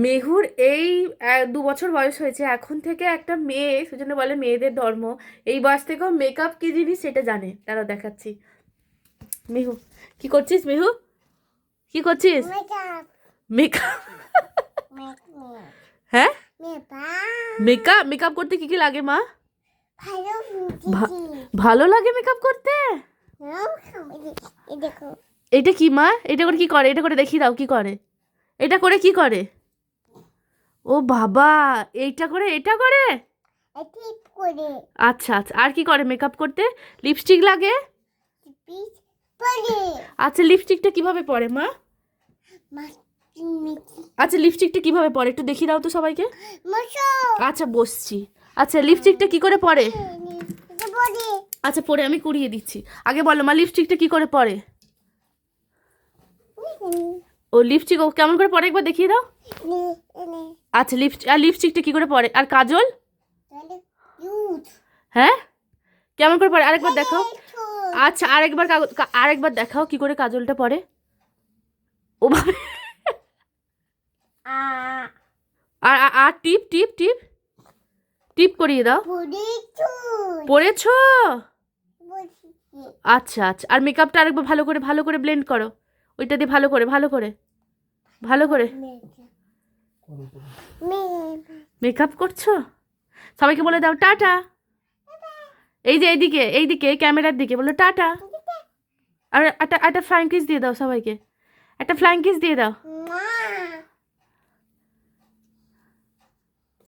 মেহুর এই 2 বছর বয়স হয়েছে, এখন থেকে একটা মেয়ে, সেজন্য বলে মেয়েদের ধর্ম, এই বয়স থেকেও মেকআপ কি জিনিস সেটা জানে। তারাও দেখাচ্ছি। মেহু, কি করছিস মেহু? কি করছিস? মেকআপ। হ্যাঁ, মেকআপ মেকআপ করতে কি কি লাগে মা? ভালো লাগে মেকআপ করতে? এটা কি মা? এটা করে কি করে? এটা করে দেখিয়ে দাও কি করে। এটা করে কি করে? ও বাবা, এইটা করে এটা করে? আচ্ছা আচ্ছা, আর কি করে মেকআপ করতে? লিপস্টিক লাগে? আচ্ছা, লিপস্টিকটা কিভাবে পরে মা? আচ্ছা, লিপস্টিকটা কিভাবে পরে একটু দেখিয়ে দাও তো সবাইকে। আচ্ছা বসছি। আচ্ছা, লিপস্টিকটা কি করে পরে? আচ্ছা, পরে আমি কুড়িয়ে দিচ্ছি। আগে বলো মা, লিপস্টিকটা কি করে পরে? ও লিপস্টিক ও কেমন করে পরে একবার দেখিয়ে দাও। আচ্ছা, লিপস্টিকটা কি করে পরে? আর কাজল? হ্যাঁ, কেমন করে পরে আরেকবার দেখাও। আচ্ছা, আরেকবার দেখাও কি করে কাজলটা পরে। ও বাবা। আর আর- আর টিপ টিপ টিপ টিপ করিয়ে দাও। পড়েছো? আচ্ছা আচ্ছা, আর মেকআপটা আরেকবার ভালো করে ব্লেন্ড করো। ওইটা দিয়ে ভালো করে ভালো করে মেকআপ করছো। সবাইকে বলে দাও টাটা। এই যে এইদিকে এই ক্যামেরার দিকে বলো টাটা। আর একটা একটা ফ্লাইং কিস দিয়ে দাও সবাইকে। একটা ফ্লাইং কিস দিয়ে দাও।